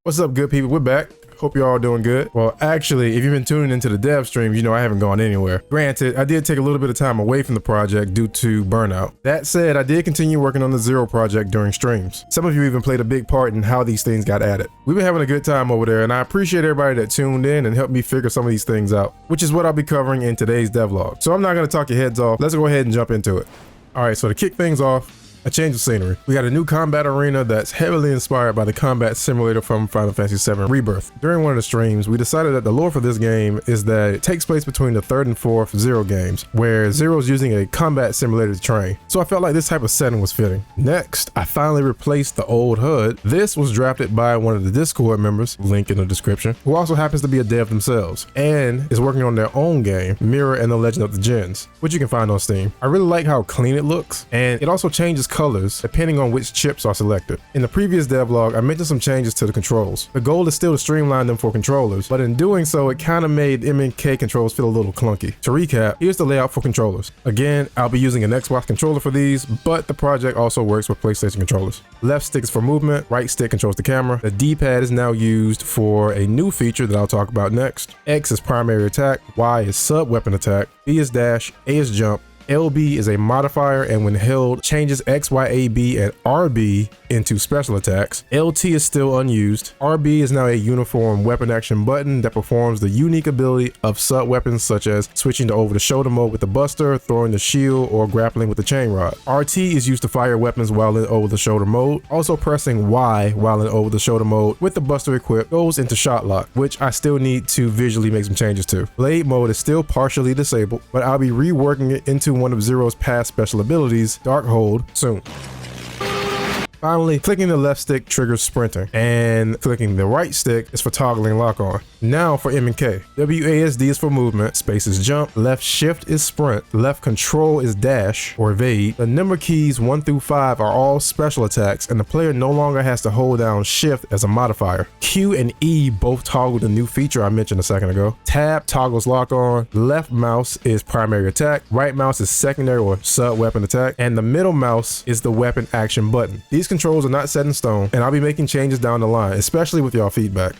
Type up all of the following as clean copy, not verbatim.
What's up, good people? We're back. Hope you're all doing good. Well, actually, if you've been tuning into the dev streams, you know I haven't gone anywhere. Granted, I did take a little bit of time away from the project due to burnout. That said, I did continue working on the Zero project during streams. Some of you even played a big part in how these things got added. We've been having a good time over there, and I appreciate everybody that tuned in and helped me figure some of these things out, which is what I'll be covering in today's devlog. So I'm not going to talk your heads off. Let's go ahead and jump into it. All right, so to kick things off, a change of scenery. We got a new combat arena that's heavily inspired by the combat simulator from Final Fantasy VII Rebirth. During one of the streams, we decided that the lore for this game is that it takes place between the 3rd and 4th Zero games, where Zero's using a combat simulator to train. So I felt like this type of setting was fitting. Next, I finally replaced the old HUD. This was drafted by one of the Discord members, link in the description, who also happens to be a dev themselves, and is working on their own game, Mirror and the Legend of the Gens, which you can find on Steam. I really like how clean it looks, and it also changes colors depending on which chips are selected. In the previous devlog, I mentioned some changes to the controls. The goal is still to streamline them for controllers, but in doing so, it kind of made MK controls feel a little clunky. To recap, here's the layout for controllers. Again, I'll be using an Xbox controller for these, but the project also works with PlayStation controllers. Left stick is for movement, right stick controls the camera. The D-pad is now used for a new feature that I'll talk about next. X is primary attack, Y is sub-weapon attack, B is dash, A is jump, LB is a modifier, and when held, changes X, Y, A, B, and RB into special attacks. LT is still unused. RB is now a uniform weapon action button that performs the unique ability of sub weapons such as switching to over the shoulder mode with the buster, throwing the shield, or grappling with the chain rod. RT is used to fire weapons while in over the shoulder mode. Also pressing Y while in over the shoulder mode with the buster equipped goes into shot lock, which I still need to visually make some changes to. Blade mode is still partially disabled, but I'll be reworking it into one of Zero's past special abilities, Dark Hold, soon. Finally, clicking the left stick triggers sprinting, and clicking the right stick is for toggling lock-on. Now for M and K. WASD is for movement, space is jump, left shift is sprint, left control is dash or evade. The number keys 1 through 5 are all special attacks, and the player no longer has to hold down shift as a modifier. Q and E both toggle the new feature I mentioned a second ago. Tab toggles lock-on, left mouse is primary attack, right mouse is secondary or sub-weapon attack, and the middle mouse is the weapon action button. These controls are not set in stone, and I'll be making changes down the line, especially with y'all feedback.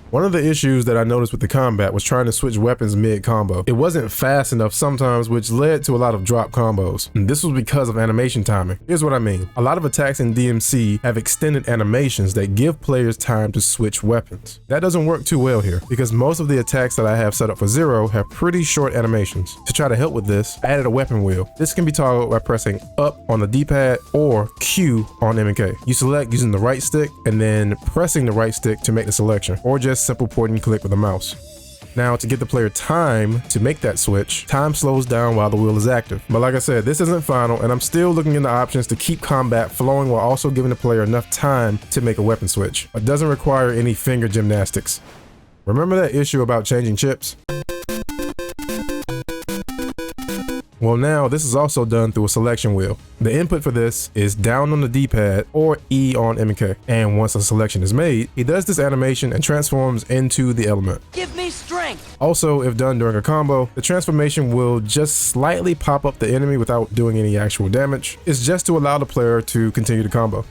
One of the issues that I noticed with the combat was trying to switch weapons mid-combo. It wasn't fast enough sometimes, which led to a lot of drop combos. And this was because of animation timing. Here's what I mean. A lot of attacks in DMC have extended animations that give players time to switch weapons. That doesn't work too well here, because most of the attacks that I have set up for Zero have pretty short animations. To try to help with this, I added a weapon wheel. This can be toggled by pressing up on the D-pad or Q on M and K. You select using the right stick and then pressing the right stick to make the selection, or just simple point and click with the mouse. Now, to get the player time to make that switch, time slows down while the wheel is active. But like I said, this isn't final, and I'm still looking into options to keep combat flowing while also giving the player enough time to make a weapon switch. It doesn't require any finger gymnastics. Remember that issue about changing chips? Well, now this is also done through a selection wheel. The input for this is down on the D-pad or E on M and K. And once a selection is made, he does this animation and transforms into the element. Give me strength! Also, if done during a combo, the transformation will just slightly pop up the enemy without doing any actual damage. It's just to allow the player to continue the combo.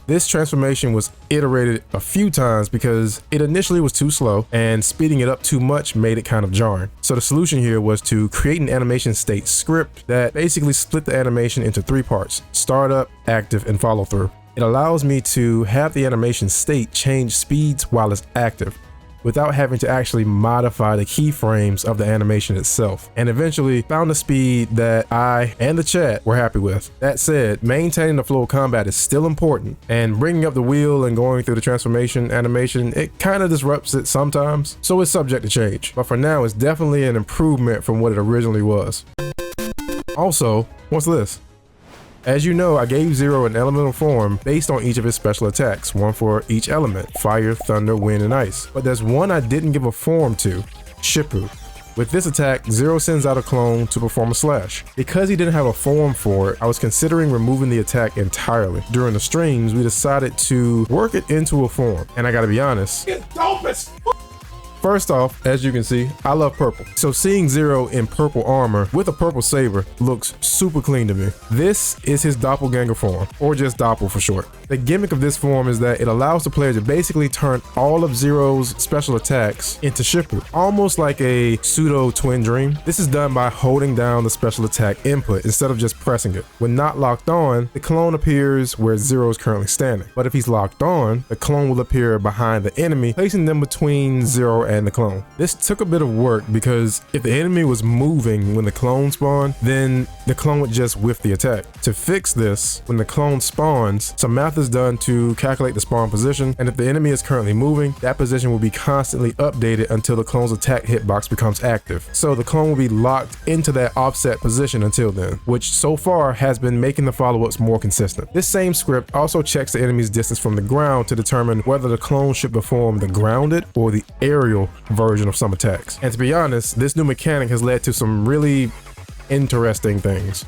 This transformation was iterated a few times because it initially was too slow, and speeding it up too much made it kind of jarring. So the solution here was to create an animation state script that basically split the animation into 3 parts: startup, active, and follow through. It allows me to have the animation state change speeds while it's active, without having to actually modify the keyframes of the animation itself, and eventually found a speed that I and the chat were happy with. That said, maintaining the flow of combat is still important, and bringing up the wheel and going through the transformation animation, it kind of disrupts it sometimes, so it's subject to change. But for now, it's definitely an improvement from what it originally was. Also, what's this? As you know, I gave Zero an elemental form based on each of his special attacks, one for each element: fire, thunder, wind, and ice. But there's one I didn't give a form to: Shippu. With this attack, Zero sends out a clone to perform a slash. Because he didn't have a form for it, I was considering removing the attack entirely. During the streams, we decided to work it into a form, and I gotta be honest, it's dope as First off, as you can see, I love purple. So seeing Zero in purple armor with a purple saber looks super clean to me. This is his Doppelganger form, or just Doppel for short. The gimmick of this form is that it allows the player to basically turn all of Zero's special attacks into Shippu, almost like a pseudo twin dream. This is done by holding down the special attack input instead of just pressing it. When not locked on, the clone appears where Zero is currently standing. But if he's locked on, the clone will appear behind the enemy, placing them between Zero and the clone. This took a bit of work because if the enemy was moving when the clone spawned, then the clone would just whiff the attack. To fix this, when the clone spawns, some math is done to calculate the spawn position, and if the enemy is currently moving, that position will be constantly updated until the clone's attack hitbox becomes active. So the clone will be locked into that offset position until then, which so far has been making the follow-ups more consistent. This same script also checks the enemy's distance from the ground to determine whether the clone should perform the grounded or the aerial version of some attacks. And to be honest, this new mechanic has led to some really interesting things.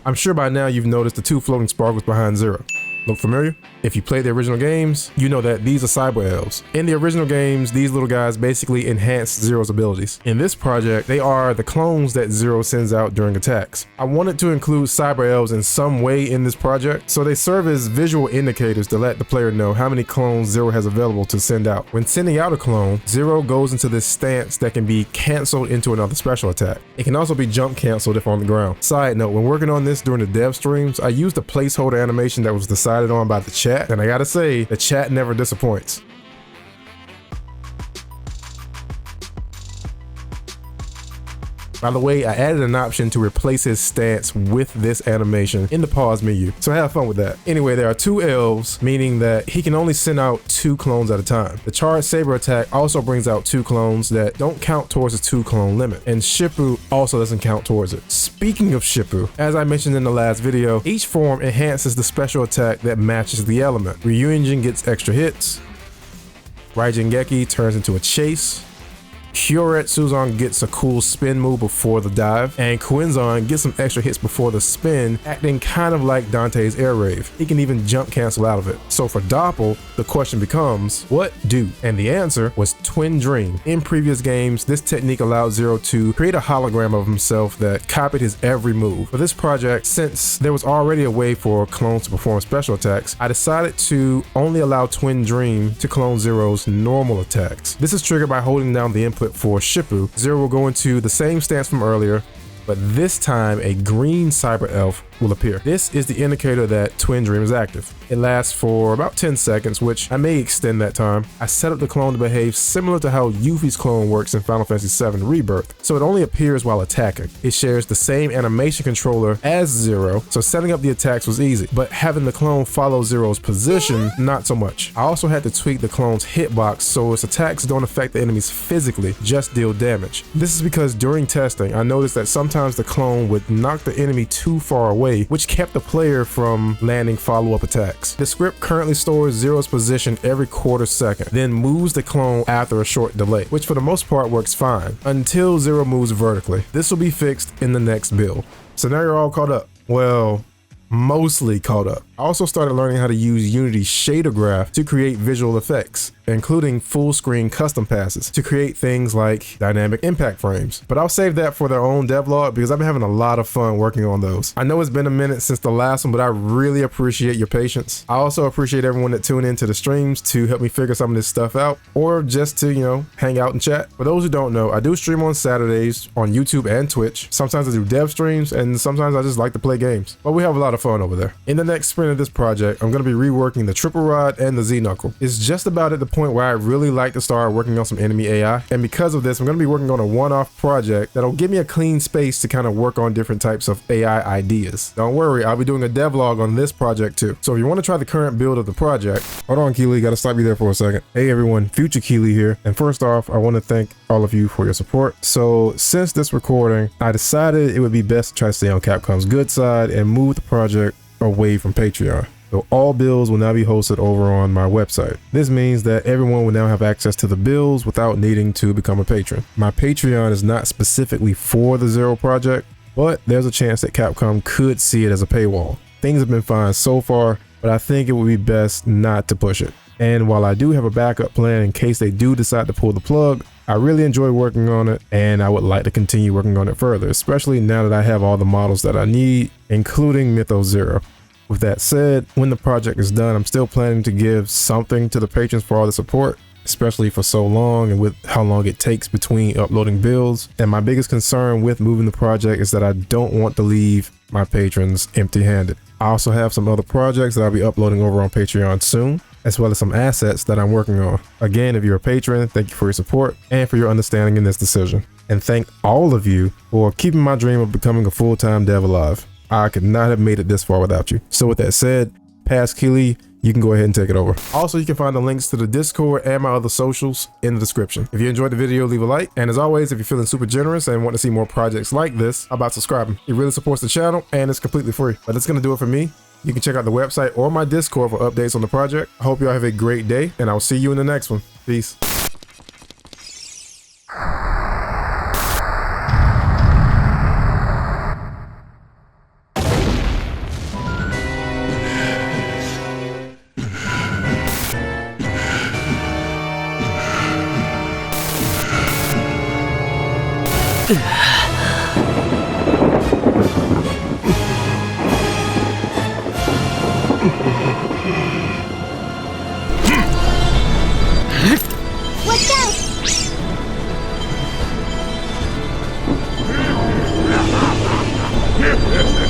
I'm sure by now you've noticed the two floating sparkles behind Zero. Look familiar? If you played the original games, you know that these are cyber elves. In the original games, these little guys basically enhance Zero's abilities. In this project, they are the clones that Zero sends out during attacks. I wanted to include cyber elves in some way in this project, so they serve as visual indicators to let the player know how many clones Zero has available to send out. When sending out a clone, Zero goes into this stance that can be canceled into another special attack. It can also be jump canceled if on the ground. Side note, when working on this during the dev streams, I used a placeholder animation that was decided on by the chat, and I gotta say, the chat never disappoints. By the way, I added an option to replace his stance with this animation in the pause menu, so have fun with that. Anyway, there are two elves, meaning that he can only send out 2 clones at a time. The charged saber attack also brings out 2 clones that don't count towards the 2 clone limit, and Shippu also doesn't count towards it. Speaking of Shippu, as I mentioned in the last video, each form enhances the special attack that matches the element. Ryujin gets extra hits, Raijingeki turns into a chase, Kyoret Suzon gets a cool spin move before the dive, and Quinzon gets some extra hits before the spin, acting kind of like Dante's air rave. He can even jump cancel out of it. So for Doppel, the question becomes, what do? And the answer was Twin Dream. In previous games, this technique allowed Zero to create a hologram of himself that copied his every move. For this project, since there was already a way for clones to perform special attacks, I decided to only allow Twin Dream to clone Zero's normal attacks. This is triggered by holding down the input for Shippu. Zero will go into the same stance from earlier, but this time a green cyber elf will appear. This is the indicator that Twin Dream is active. It lasts for about 10 seconds, which I may extend that time. I set up the clone to behave similar to how Yuffie's clone works in Final Fantasy VII Rebirth, so it only appears while attacking. It shares the same animation controller as Zero, so setting up the attacks was easy, but having the clone follow Zero's position, not so much. I also had to tweak the clone's hitbox so its attacks don't affect the enemies physically, just deal damage. This is because during testing, I noticed that sometimes the clone would knock the enemy too far away, which kept the player from landing follow-up attacks. The script currently stores Zero's position every quarter second, then moves the clone after a short delay, which for the most part works fine, until Zero moves vertically. This will be fixed in the next build. So now you're all caught up. Well, mostly caught up. I also started learning how to use Unity's shader graph to create visual effects, including full screen custom passes to create things like dynamic impact frames. But I'll save that for their own devlog because I've been having a lot of fun working on those. I know it's been a minute since the last one, but I really appreciate your patience. I also appreciate everyone that tuned into the streams to help me figure some of this stuff out, or just to, hang out and chat. For those who don't know, I do stream on Saturdays on YouTube and Twitch. Sometimes I do dev streams, and sometimes I just like to play games. But we have a lot of fun over there. In the next sprint into this project, I'm going to be reworking the triple rod and the Z-knuckle. It's just about at the point where I really like to start working on some enemy AI, and because of this, I'm going to be working on a one-off project that'll give me a clean space to kind of work on different types of AI ideas. Don't worry, I'll be doing a devlog on this project too. So if you want to try the current build of the project, hold on Keely, gotta stop you there for a second. Hey everyone, Future Keely here, and first off, I want to thank all of you for your support. So since this recording, I decided it would be best to try to stay on Capcom's good side and move the project away from Patreon. So all builds will now be hosted over on my website. This means that everyone will now have access to the builds without needing to become a patron. My Patreon is not specifically for the Zero project, but there's a chance that Capcom could see it as a paywall. Things have been fine so far, but I think it would be best not to push it. And while I do have a backup plan in case they do decide to pull the plug, I really enjoy working on it and I would like to continue working on it further, especially now that I have all the models that I need, including Mythos Zero. With that said, when the project is done, I'm still planning to give something to the patrons for all the support, especially for so long and with how long it takes between uploading builds. And my biggest concern with moving the project is that I don't want to leave my patrons empty-handed. I also have some other projects that I'll be uploading over on Patreon soon, as well as some assets that I'm working on. Again, if you're a patron, thank you for your support and for your understanding in this decision. And thank all of you for keeping my dream of becoming a full-time dev alive. I could not have made it this far without you. So with that said, Pass Keely, you can go ahead and take it over. Also, you can find the links to the Discord and my other socials in the description. If you enjoyed the video, leave a like. And as always, if you're feeling super generous and want to see more projects like this, how about subscribing? It really supports the channel and it's completely free. But that's going to do it for me. You can check out the website or my Discord for updates on the project. I hope y'all have a great day and I'll see you in the next one. Peace. Watch out!